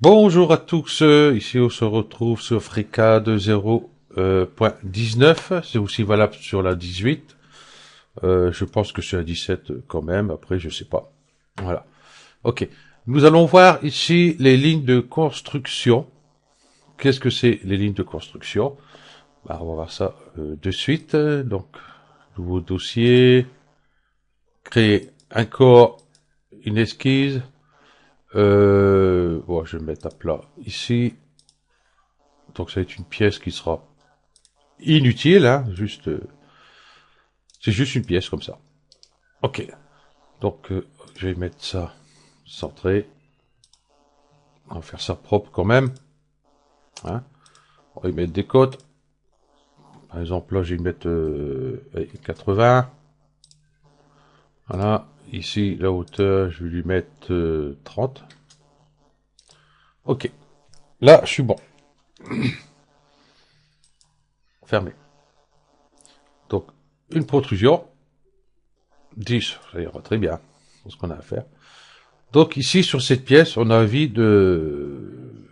Bonjour à tous, ici on se retrouve sur Frika 20.19, c'est aussi valable sur la 18, je pense que c'est la 17 quand même, après je sais pas. Voilà, ok. Nous allons voir ici les lignes de construction. Qu'est-ce que c'est les lignes de construction? Bah, on va voir ça de suite. Donc, nouveau dossier, créer un corps, une esquisse. Bon, je vais mettre à plat ici. Donc ça va être une pièce qui sera inutile, hein, juste, c'est juste une pièce comme ça. Ok, donc je vais mettre ça centré. On va faire ça propre quand même. Hein. On va y mettre des côtes. Par exemple, là, je vais y mettre 80. Voilà. Ici, la hauteur, je vais lui mettre 30. Ok. Là, je suis bon. Fermé. Donc, une protrusion. 10, ça ira très bien. C'est ce qu'on a à faire. Donc, ici, sur cette pièce, on a envie de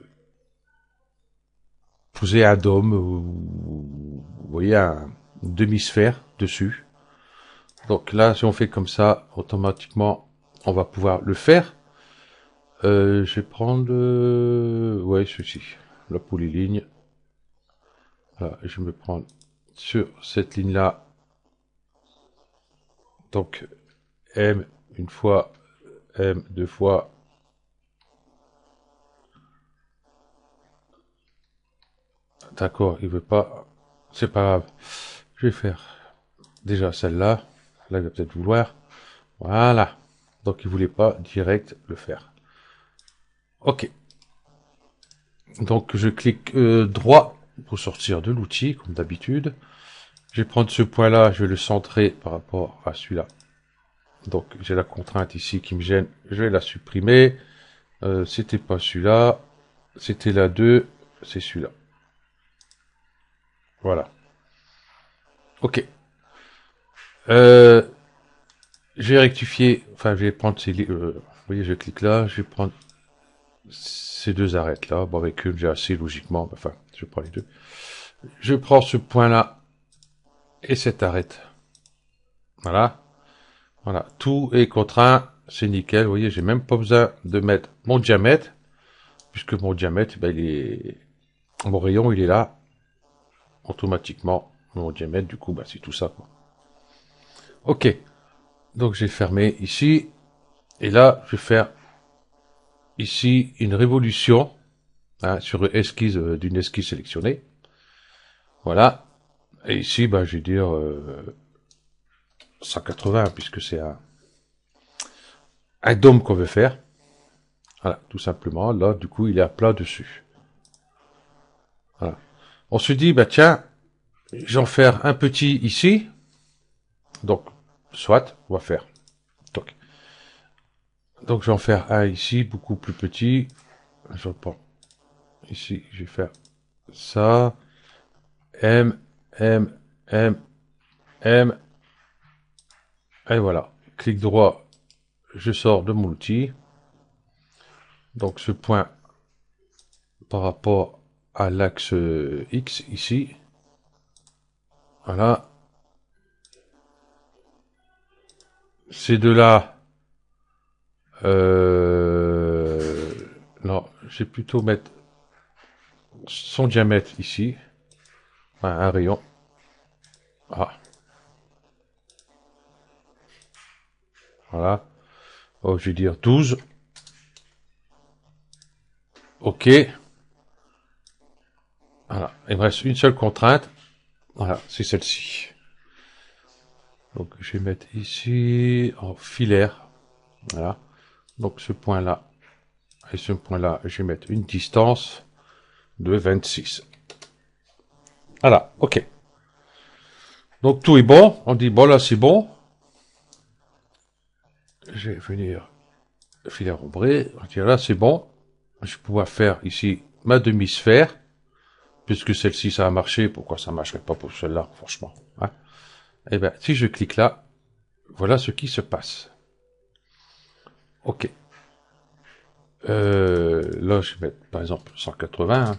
poser un dôme, vous voyez, une demi-sphère dessus. Donc là, si on fait comme ça, automatiquement, on va pouvoir le faire. Je vais prendre, ouais, ceci, la polyligne. Voilà, je vais me prendre sur cette ligne-là. Donc, M une fois, M deux fois. D'accord, il veut pas. C'est pas grave. Je vais faire déjà celle-là. Là, il va peut-être vouloir. Voilà. Donc, il voulait pas direct le faire. Ok. Donc je clique droit pour sortir de l'outil, comme d'habitude. Je vais prendre ce point-là, je vais le centrer par rapport à celui-là. Donc j'ai la contrainte ici qui me gêne, je vais la supprimer. C'était pas celui-là, c'était la 2, c'est celui-là. Voilà. Ok. Euh, je vais rectifier, enfin je vais prendre vous voyez, je clique là, je vais prendre ces deux arêtes-là. Bon, avec une, j'ai assez logiquement, enfin, je prends les deux. Je prends ce point-là et cette arête. Voilà. Voilà, tout est contraint, c'est nickel. Vous voyez, j'ai même pas besoin de mettre mon diamètre, puisque mon diamètre, ben, mon rayon, il est là, automatiquement. Mon diamètre, du coup, ben, c'est tout ça, quoi. Ok, donc j'ai fermé ici, et là, je vais faire ici une révolution, hein, sur esquisse, d'une esquisse sélectionnée. Voilà, et ici, ben, je vais dire 180, puisque c'est un dôme qu'on veut faire. Voilà, tout simplement. Là, du coup, il est à plat dessus. Voilà. On se dit, bah tiens, j'en faire un petit ici. Donc, soit, on va faire. Donc, je vais en faire un ici, beaucoup plus petit. Je reprends ici, je vais faire ça. M, M, M, M. Et voilà. Clic droit, je sors de mon outil. Donc, ce point par rapport à l'axe X ici. Voilà. Ces deux-là, non, je vais plutôt mettre son diamètre ici. Enfin, un rayon. Ah, voilà. Oh, je vais dire 12. OK. Voilà. Il me reste une seule contrainte. Voilà, c'est celle-ci. Donc, je vais mettre ici en filaire. Voilà. Donc, ce point-là et ce point-là, je vais mettre une distance de 26. Voilà, OK. Donc, tout est bon. On dit, bon, là, c'est bon. Je vais venir filaire ombré. On dit, là, c'est bon. Je vais pouvoir faire ici ma demi-sphère. Puisque celle-ci, ça a marché, pourquoi ça ne marcherait pas pour celle-là, franchement, hein? Eh bien, si je clique là, voilà ce qui se passe. OK. Là, je vais mettre, par exemple, 180. Hein.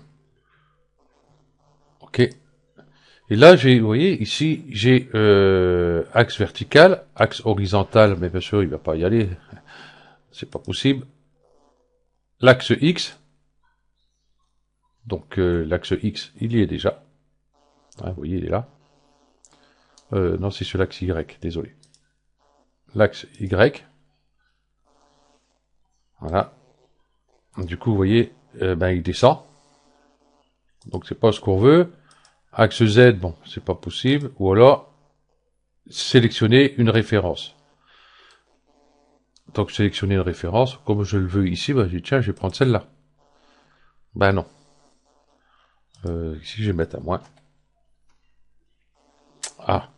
OK. Et là, vous voyez, ici, j'ai axe vertical, axe horizontal, mais bien sûr, il va pas y aller. C'est pas possible. L'axe X. Donc, l'axe X, il y est déjà. Hein, vous voyez, il est là. Non, c'est sur l'axe Y, désolé. L'axe Y. Voilà. Du coup, vous voyez, ben, il descend. Donc, c'est pas ce qu'on veut. Axe Z, bon, c'est pas possible. Ou alors, sélectionner une référence. Donc, sélectionner une référence. Comme je le veux ici, ben, je dis, tiens, je vais prendre celle-là. Ben non. Ici, je vais mettre à moins. Ah.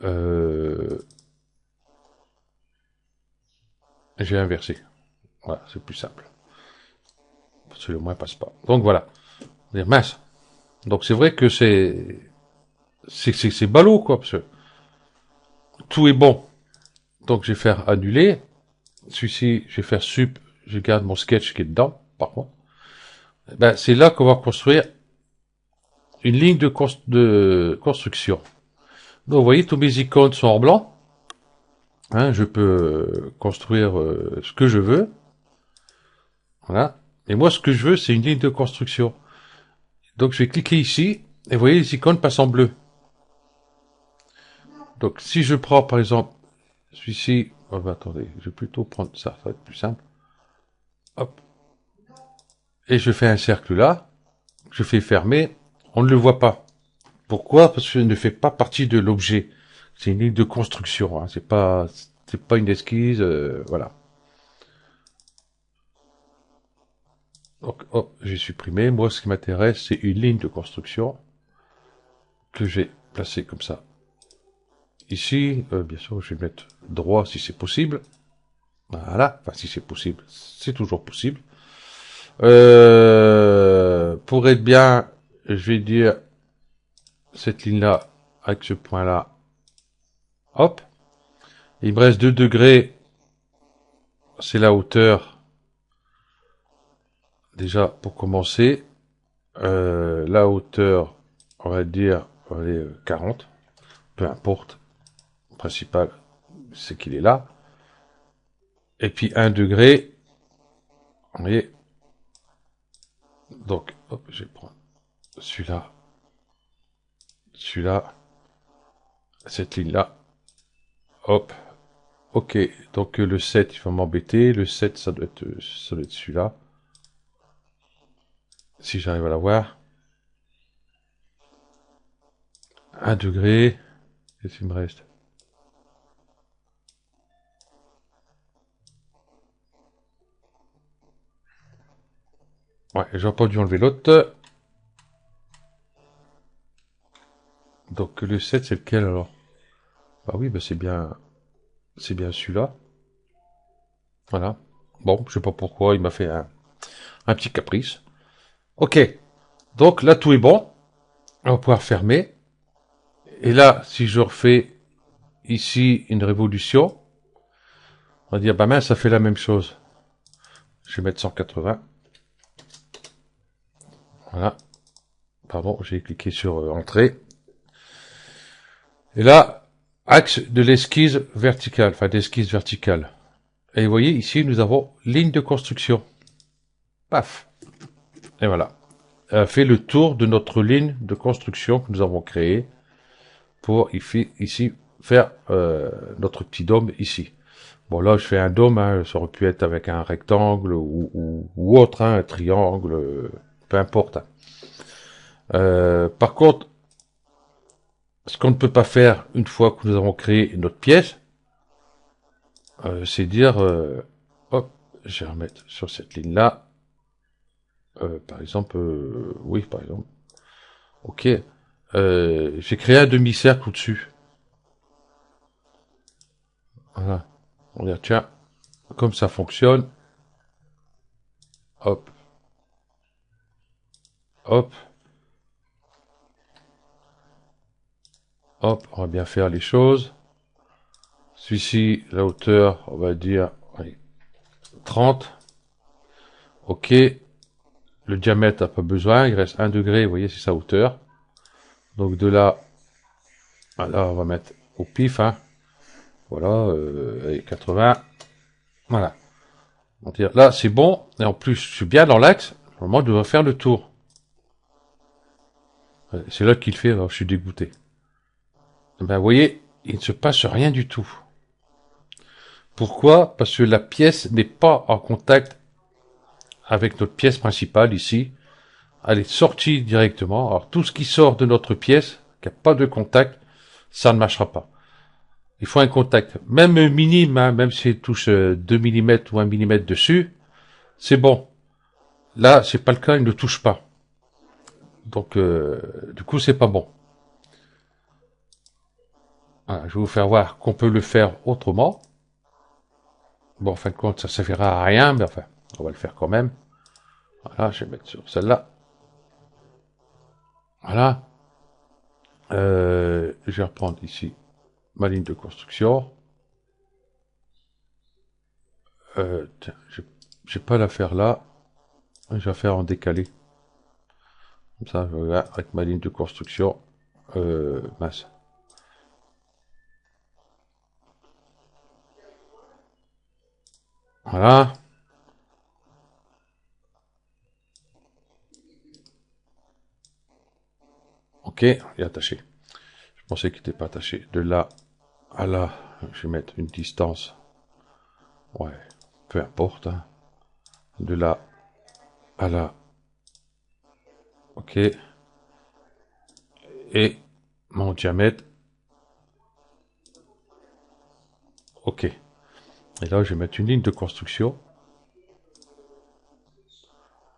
Euh, j'ai inversé. Voilà, c'est plus simple. Parce que le moins passe pas. Donc, voilà. On va dire, mince. Donc, c'est vrai que c'est ballot, quoi, parce que tout est bon. Donc, je vais faire annuler. Celui-ci, je vais faire sup. Je garde mon sketch qui est dedans, par contre. Ben, c'est là qu'on va construire une ligne de construction. Donc, vous voyez, tous mes icônes sont en blanc. Hein, je peux construire ce que je veux. Voilà. Et moi, ce que je veux, c'est une ligne de construction. Donc, je vais cliquer ici. Et vous voyez, les icônes passent en bleu. Donc, si je prends, par exemple, celui-ci... Oh, ben, attendez, je vais plutôt prendre ça. Ça va être plus simple. Hop. Et je fais un cercle là. Je fais fermer. On ne le voit pas. Pourquoi? Parce que je ne fais pas partie de l'objet. C'est une ligne de construction. Hein. C'est pas une esquisse. Voilà. Donc, hop, j'ai supprimé. Moi, ce qui m'intéresse, c'est une ligne de construction que j'ai placée comme ça. Ici, bien sûr, je vais mettre droit si c'est possible. Voilà. Enfin, si c'est possible, c'est toujours possible. Pour être bien, je vais dire cette ligne-là avec ce point-là. Hop. Il me reste 2 degrés. C'est la hauteur. Déjà, pour commencer. La hauteur, on va dire, allez, 40. Peu importe. Le principal, c'est qu'il est là. Et puis 1 degré. Vous voyez. Donc, hop, je vais prendre celui-là. Celui-là. Cette ligne-là. Hop. Ok. Donc, le 7, il va m'embêter. Le 7, ça doit être celui-là. Si j'arrive à l'avoir. 1 degré. Qu'est-ce qu'il me reste? Ouais, j'aurais pas dû enlever l'autre. Donc, le 7, c'est lequel alors? Bah oui, bah c'est bien celui-là. Voilà. Bon, je sais pas pourquoi, il m'a fait un petit caprice. Ok. Donc là, tout est bon. On va pouvoir fermer. Et là, si je refais ici une révolution, on va dire, bah mince, ça fait la même chose. Je vais mettre 180. Voilà. Pardon, j'ai cliqué sur Entrée. Et là, axe de l'esquisse verticale, enfin d'esquisse verticale. Et vous voyez, ici, nous avons ligne de construction. Paf. Et voilà. Elle a fait le tour de notre ligne de construction que nous avons créée pour ici faire notre petit dôme ici. Bon là je fais un dôme, hein, ça aurait pu être avec un rectangle ou autre, hein, un triangle, peu importe. Par contre, ce qu'on ne peut pas faire une fois que nous avons créé notre pièce, c'est dire, hop, je vais remettre sur cette ligne-là, par exemple, oui par exemple, ok, j'ai créé un demi-cercle au-dessus. Voilà. On va dire, tiens, comme ça fonctionne, hop, hop, hop, on va bien faire les choses. Celui-ci, la hauteur, on va dire, allez, 30. Ok. Le diamètre n'a pas besoin. Il reste 1 degré. Vous voyez, c'est sa hauteur. Donc de là, là, on va mettre au pif. Hein. Voilà. Allez, 80. Voilà. Donc là, c'est bon. Et en plus, je suis bien dans l'axe. Normalement, je devrais faire le tour. C'est là qu'il fait. Alors, je suis dégoûté. Ben, vous voyez, il ne se passe rien du tout. Pourquoi? Parce que la pièce n'est pas en contact avec notre pièce principale ici. Elle est sortie directement. Alors tout ce qui sort de notre pièce, qui n'a pas de contact, ça ne marchera pas. Il faut un contact, même minime, hein, même si il touche 2 mm ou 1 mm dessus, c'est bon. Là, c'est pas le cas, il ne touche pas. Donc, du coup, c'est pas bon. Voilà, je vais vous faire voir qu'on peut le faire autrement. Bon, en fin de compte, ça servira à rien, mais enfin, on va le faire quand même. Voilà, je vais mettre sur celle-là. Voilà. Je vais reprendre ici ma ligne de construction. Tiens, je vais pas la faire là. Je vais la faire en décalé. Comme ça, je regarde avec ma ligne de construction. Mince. Voilà. Ok, il est attaché. Je pensais qu'il n'était pas attaché. De là à là, je vais mettre une distance. Ouais, peu importe. Hein. De là à là. Ok. Et mon diamètre. Ok. Et là, je vais mettre une ligne de construction.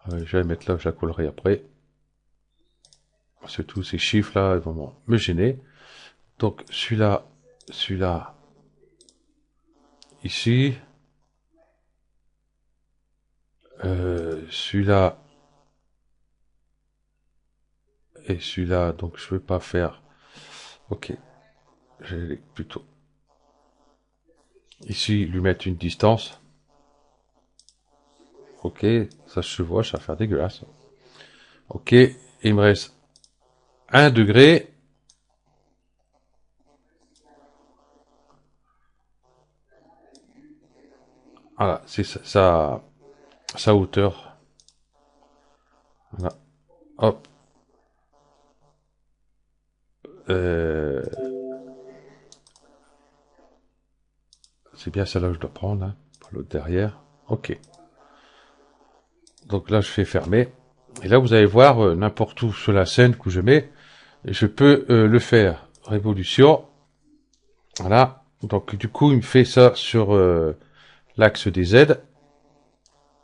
Je vais mettre là, je la collerai après. Parce que tous ces chiffres-là, ils vont me gêner. Donc, celui-là, celui-là, ici. Celui-là et celui-là, donc je veux pas faire. Ok, je vais plutôt ici lui mettre une distance. Ok, ça se chevauche, ça va faire dégueulasse. Ok, il me reste 1 degré. Voilà, c'est sa hauteur. Voilà. Hop. Euh, c'est bien celle-là que je dois prendre, hein, pour l'autre derrière. Ok. Donc là, je fais fermer. Et là, vous allez voir, n'importe où sur la scène que je mets, je peux le faire. Révolution. Voilà. Donc du coup, il me fait ça sur l'axe des Z.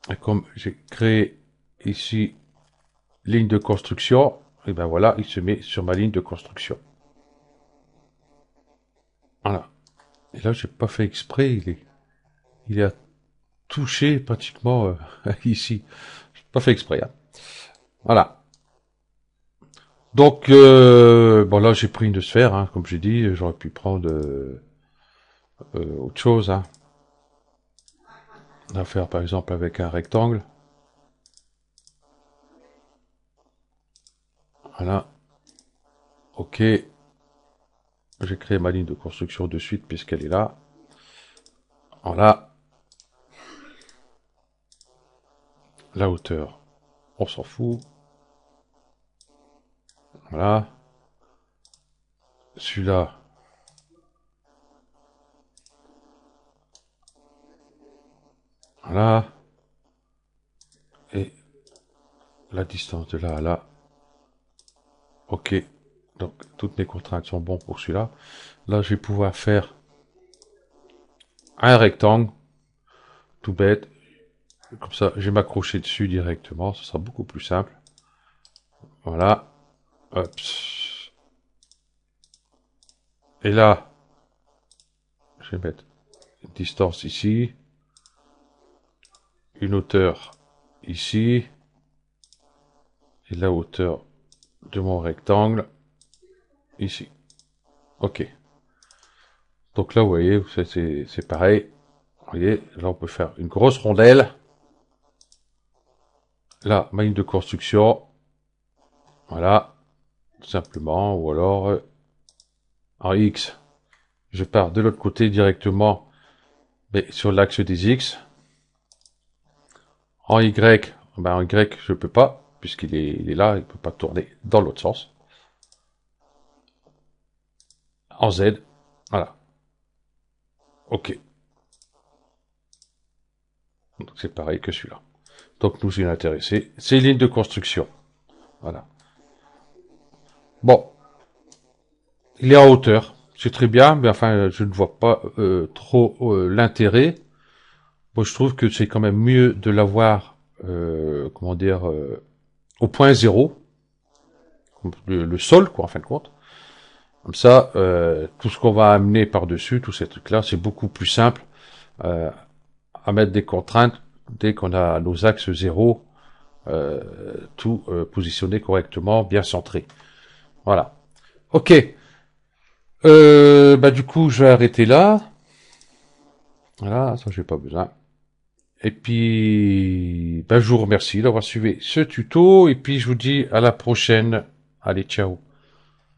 Et comme j'ai créé ici ligne de construction, et ben voilà, il se met sur ma ligne de construction. Voilà. Et là, j'ai pas fait exprès, il est touché pratiquement ici. J'ai pas fait exprès. Hein. Voilà. Donc, bon là, j'ai pris une sphère, hein, comme j'ai dit, j'aurais pu prendre autre chose. Hein. On va faire par exemple avec un rectangle. Voilà. Ok. J'ai créé ma ligne de construction de suite puisqu'elle est là. Voilà. La hauteur, on s'en fout. Voilà. Celui-là. Voilà. Et la distance de là à là. Ok. Donc, toutes mes contraintes sont bonnes pour celui-là. Là, je vais pouvoir faire un rectangle. Tout bête. Comme ça, je vais m'accrocher dessus directement. Ce sera beaucoup plus simple. Voilà. Hop. Et là, je vais mettre une distance ici. Une hauteur ici. Et la hauteur de mon rectangle ici. Ok. Donc là, vous voyez, c'est pareil. Vous voyez, là on peut faire une grosse rondelle. Là, ma ligne de construction. Voilà, tout simplement. Ou alors, en X, je pars de l'autre côté directement, mais sur l'axe des X. En Y, ben en Y, je peux pas, puisqu'il est là, il peut pas tourner dans l'autre sens. En Z, voilà. OK. Donc c'est pareil que celui-là. Donc nous, il est intéressé. C'est ligne de construction. Voilà. Bon, il est en hauteur. C'est très bien, mais enfin, je ne vois pas trop l'intérêt. Moi, je trouve que c'est quand même mieux de l'avoir, comment dire, au point zéro, le sol, quoi, en fin de compte. Comme ça, tout ce qu'on va amener par-dessus, tous ces trucs-là, c'est beaucoup plus simple euh, à mettre des contraintes dès qu'on a nos axes zéro, tout positionné correctement, bien centré. Voilà. Ok. Bah du coup, je vais arrêter là. Voilà, ça j'ai pas besoin. Et puis, bah, je vous remercie d'avoir suivi ce tuto. Et puis, je vous dis à la prochaine. Allez, ciao.